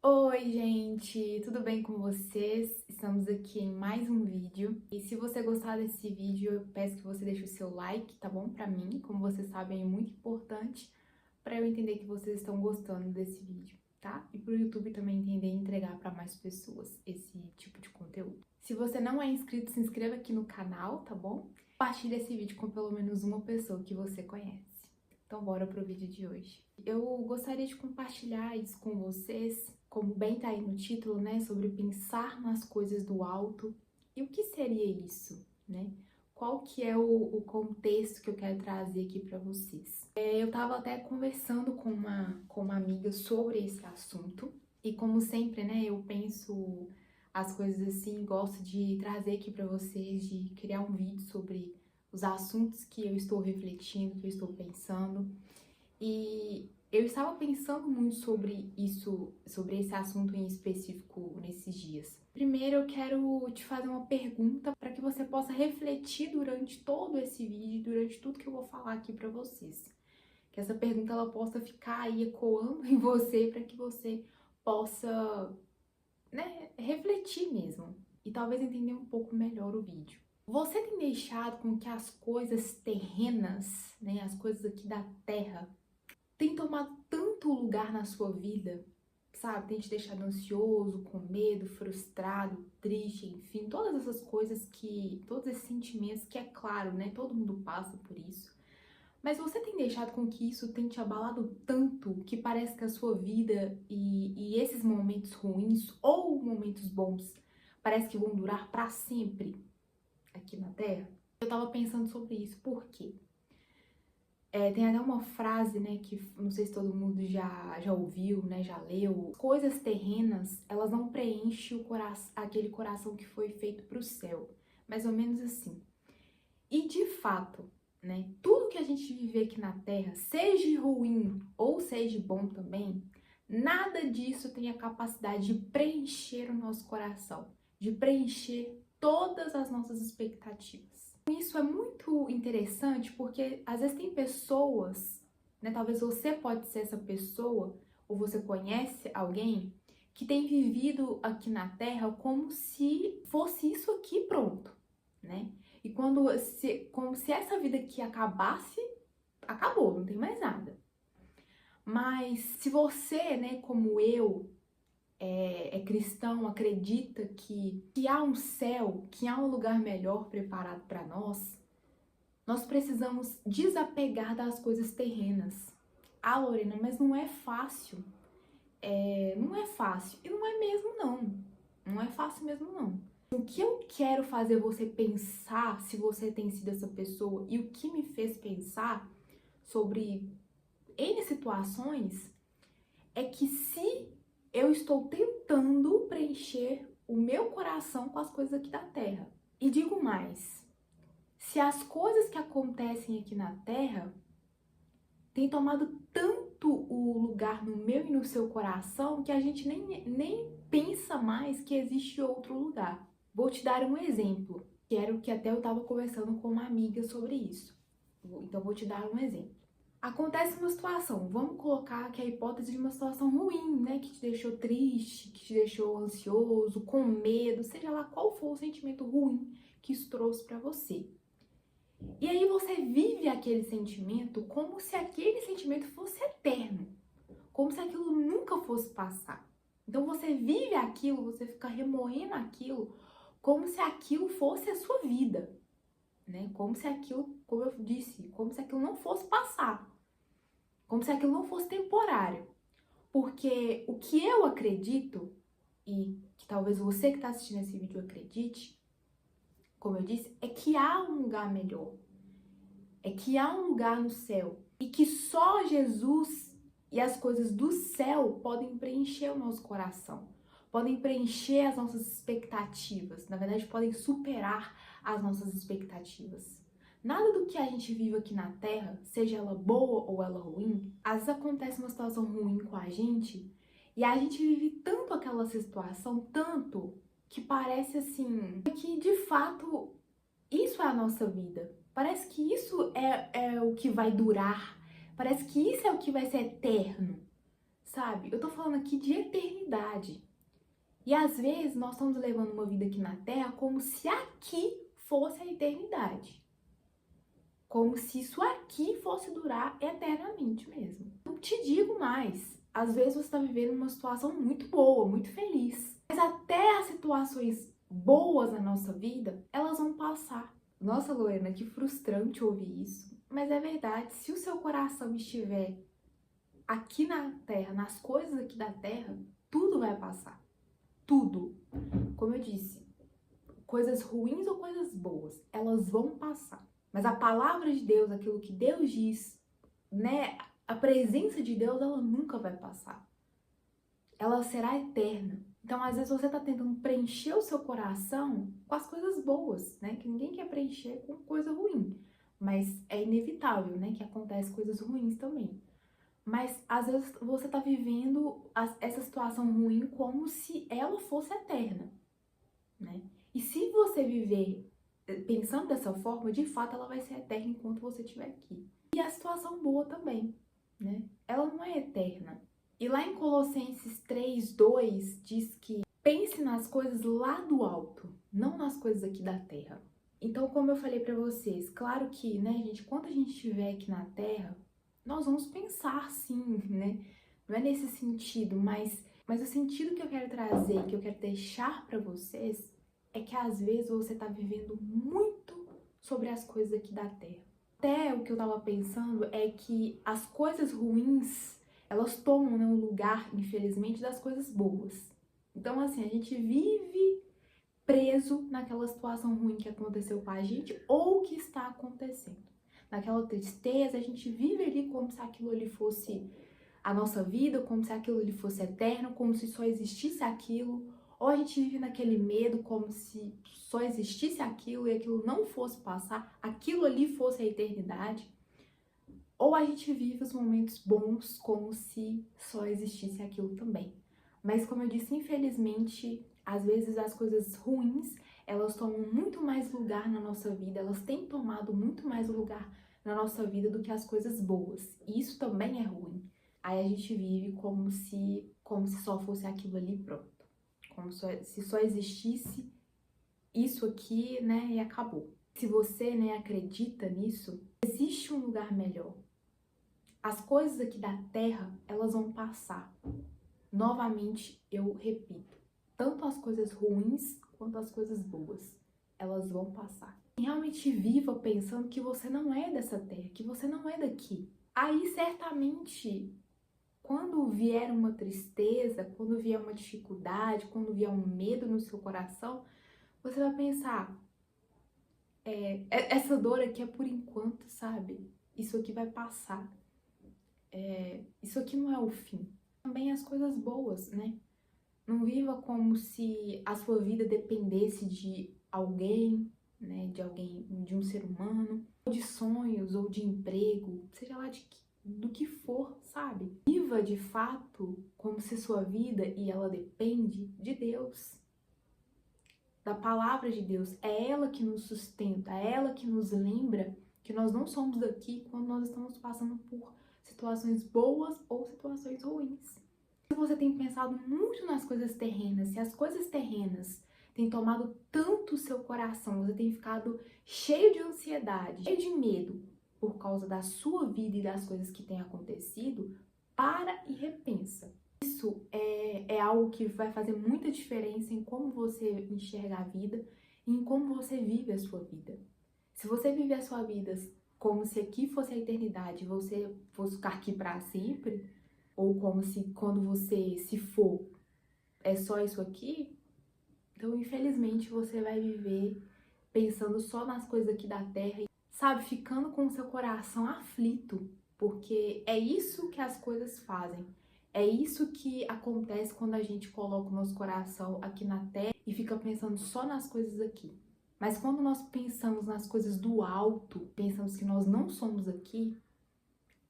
Oi, gente, tudo bem com vocês? Estamos aqui em mais um vídeo. E se você gostar desse vídeo, eu peço que você deixe o seu like, tá bom? Pra mim, como vocês sabem, é muito importante pra eu entender que vocês estão gostando desse vídeo, tá? E pro YouTube também entender e entregar pra mais pessoas esse tipo de conteúdo. Se você não é inscrito, se inscreva aqui no canal, tá bom? Compartilhe esse vídeo com pelo menos uma pessoa que você conhece. Então, bora pro vídeo de hoje. Eu gostaria de compartilhar isso com vocês, como bem tá aí no título, né, sobre pensar nas coisas do alto. E o que seria isso, né? Qual que é o contexto que eu quero trazer aqui para vocês? Eu tava até conversando com uma amiga sobre esse assunto. E como sempre, né, eu penso as coisas assim, gosto de trazer aqui para vocês, de criar um vídeo sobre os assuntos que eu estou refletindo, que eu estou pensando. E eu estava pensando muito sobre isso, sobre esse assunto em específico nesses dias. Primeiro, eu quero te fazer uma pergunta para que você possa refletir durante todo esse vídeo, durante tudo que eu vou falar aqui para vocês. Que essa pergunta ela possa ficar aí ecoando em você para que você possa, né, refletir mesmo e talvez entender um pouco melhor o vídeo. Você tem deixado com que as coisas terrenas, né, as coisas aqui da terra, tem tomado tanto lugar na sua vida, sabe? Tem te deixado ansioso, com medo, frustrado, triste, enfim, todas essas coisas todos esses sentimentos que é claro, né? Todo mundo passa por isso. Mas você tem deixado com que isso tenha te abalado tanto que parece que a sua vida e esses momentos ruins ou momentos bons parece que vão durar para sempre aqui na Terra? Eu tava pensando sobre isso, por quê? Tem até uma frase, né, que não sei se todo mundo já ouviu, né, já leu. Coisas terrenas, elas não preenchem aquele coração que foi feito para o céu. Mais ou menos assim. E de fato, né, tudo que a gente vive aqui na Terra, seja ruim ou seja bom também, nada disso tem a capacidade de preencher o nosso coração, de preencher todas as nossas expectativas. Isso é muito interessante porque às vezes tem pessoas, né, talvez você pode ser essa pessoa, ou você conhece alguém que tem vivido aqui na Terra como se fosse isso aqui pronto, né? E como se essa vida aqui acabasse, acabou, não tem mais nada. Mas se você, né, como eu, é cristão, acredita que há um céu, que há um lugar melhor preparado para nós precisamos desapegar das coisas terrenas. Ah, Lorena, mas não é fácil. Não é fácil. E não é mesmo, não. Não é fácil mesmo, não. O que eu quero fazer você pensar, se você tem sido essa pessoa, e o que me fez pensar sobre N situações, é que se eu estou tentando preencher o meu coração com as coisas aqui da Terra. E digo mais, se as coisas que acontecem aqui na Terra têm tomado tanto o lugar no meu e no seu coração que a gente nem pensa mais que existe outro lugar. Vou te dar um exemplo, que era o que até eu estava conversando com uma amiga sobre isso. Então vou te dar um exemplo. Acontece uma situação, vamos colocar que a hipótese de uma situação ruim, né, que te deixou triste, que te deixou ansioso, com medo, seja lá qual for o sentimento ruim que isso trouxe para você. E aí você vive aquele sentimento como se aquele sentimento fosse eterno, como se aquilo nunca fosse passar. Então você vive aquilo, você fica remoendo aquilo, como se aquilo fosse a sua vida, né? Como se aquilo, como eu disse, como se aquilo não fosse passar, como se aquilo não fosse temporário. Porque o que eu acredito, e que talvez você que está assistindo esse vídeo acredite, como eu disse, é que há um lugar melhor. É que há um lugar no céu e que só Jesus e as coisas do céu podem preencher o nosso coração, podem preencher as nossas expectativas, na verdade, podem superar as nossas expectativas. Nada do que a gente vive aqui na Terra, seja ela boa ou ela ruim, às vezes acontece uma situação ruim com a gente e a gente vive tanto aquela situação, tanto que parece assim, que de fato isso é a nossa vida. Parece que isso é o que vai durar. Parece que isso é o que vai ser eterno, sabe? Eu tô falando aqui de eternidade. E às vezes nós estamos levando uma vida aqui na Terra como se aqui fosse a eternidade. Como se isso aqui fosse durar eternamente mesmo. Eu te digo mais, às vezes você está vivendo uma situação muito boa, muito feliz. Mas até as situações boas na nossa vida, elas vão passar. Nossa, Lorena, que frustrante ouvir isso. Mas é verdade, se o seu coração estiver aqui na Terra, nas coisas aqui da Terra, tudo vai passar. Tudo. Como eu disse, coisas ruins ou coisas boas, elas vão passar. Mas a palavra de Deus, aquilo que Deus diz, né? A presença de Deus, ela nunca vai passar. Ela será eterna. Então, às vezes, você tá tentando preencher o seu coração com as coisas boas, né? Que ninguém quer preencher com coisa ruim. Mas é inevitável, né? Que acontecem coisas ruins também. Mas, às vezes, você tá vivendo essa situação ruim como se ela fosse eterna, né? E se você viver pensando dessa forma, de fato ela vai ser eterna enquanto você estiver aqui. E a situação boa também, né? Ela não é eterna. E lá em Colossenses 3:2 diz que pense nas coisas lá do alto, não nas coisas aqui da terra. Então, como eu falei pra vocês, claro que, né, gente, quando a gente estiver aqui na terra, nós vamos pensar sim, né? Não é nesse sentido, mas o sentido que eu quero trazer, que eu quero deixar pra vocês, é que às vezes você tá vivendo muito sobre as coisas aqui da Terra. Até o que eu tava pensando é que as coisas ruins, elas tomam, né, o lugar, infelizmente, das coisas boas. Então, assim, a gente vive preso naquela situação ruim que aconteceu com a gente ou que está acontecendo. Naquela tristeza, a gente vive ali como se aquilo ali fosse a nossa vida, como se aquilo ali fosse eterno, como se só existisse aquilo. Ou a gente vive naquele medo como se só existisse aquilo e aquilo não fosse passar, aquilo ali fosse a eternidade. Ou a gente vive os momentos bons como se só existisse aquilo também. Mas como eu disse, infelizmente, às vezes as coisas ruins, elas tomam muito mais lugar na nossa vida, elas têm tomado muito mais lugar na nossa vida do que as coisas boas. E isso também é ruim. Aí a gente vive como se só fosse aquilo ali pronto. Como se só existisse isso aqui, né, e acabou. Se você, né, acredita nisso, existe um lugar melhor. As coisas aqui da Terra, elas vão passar. Novamente, eu repito, tanto as coisas ruins quanto as coisas boas, elas vão passar. E realmente viva pensando que você não é dessa terra, que você não é daqui. Aí, certamente, quando vier uma tristeza, quando vier uma dificuldade, quando vier um medo no seu coração, você vai pensar, essa dor aqui é por enquanto, sabe? Isso aqui vai passar. Isso aqui não é o fim. Também as coisas boas, né? Não viva como se a sua vida dependesse de alguém, né? De um ser humano, ou de sonhos, ou de emprego, seja lá do que for, sabe? Viva de fato como se sua vida e ela depende de Deus, da palavra de Deus. É ela que nos sustenta, é ela que nos lembra que nós não somos daqui quando nós estamos passando por situações boas ou situações ruins. Se você tem pensado muito nas coisas terrenas, se as coisas terrenas têm tomado tanto o seu coração, você tem ficado cheio de ansiedade, cheio de medo por causa da sua vida e das coisas que têm acontecido, para e repensa. Isso é algo que vai fazer muita diferença em como você enxerga a vida e em como você vive a sua vida. Se você vive a sua vida como se aqui fosse a eternidade e você fosse ficar aqui para sempre, ou como se quando você se for é só isso aqui, então infelizmente você vai viver pensando só nas coisas aqui da terra, sabe, ficando com o seu coração aflito, porque é isso que as coisas fazem. É isso que acontece quando a gente coloca o nosso coração aqui na terra e fica pensando só nas coisas aqui. Mas quando nós pensamos nas coisas do alto, pensamos que nós não somos aqui,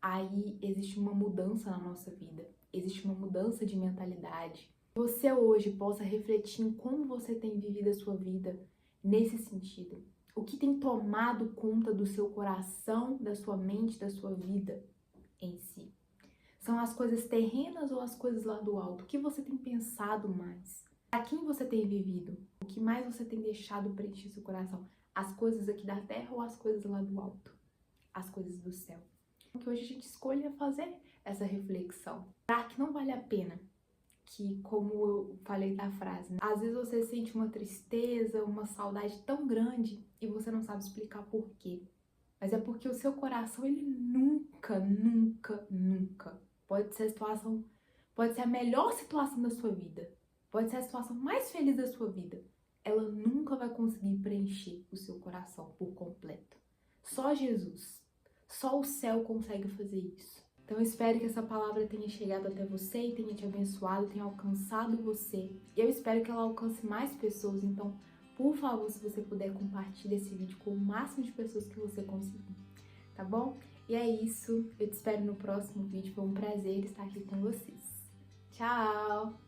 aí existe uma mudança na nossa vida, existe uma mudança de mentalidade. Você hoje possa refletir em como você tem vivido a sua vida nesse sentido. O que tem tomado conta do seu coração, da sua mente, da sua vida em si. São as coisas terrenas ou as coisas lá do alto? O que você tem pensado mais? Para quem você tem vivido? O que mais você tem deixado preencher seu coração? As coisas aqui da terra ou as coisas lá do alto? As coisas do céu. Que hoje a gente escolha fazer essa reflexão. Será que não vale a pena? Que, como eu falei da frase, né? Às vezes você sente uma tristeza, uma saudade tão grande e você não sabe explicar por quê. Mas é porque o seu coração, ele nunca pode ser a situação, pode ser a melhor situação da sua vida, pode ser a situação mais feliz da sua vida. Ela nunca vai conseguir preencher o seu coração por completo. Só Jesus, só o céu consegue fazer isso. Então eu espero que essa palavra tenha chegado até você e tenha te abençoado, tenha alcançado você. E eu espero que ela alcance mais pessoas. Então, por favor, se você puder, compartilhe esse vídeo com o máximo de pessoas que você conseguir, tá bom? E é isso, eu te espero no próximo vídeo. Foi um prazer estar aqui com vocês. Tchau!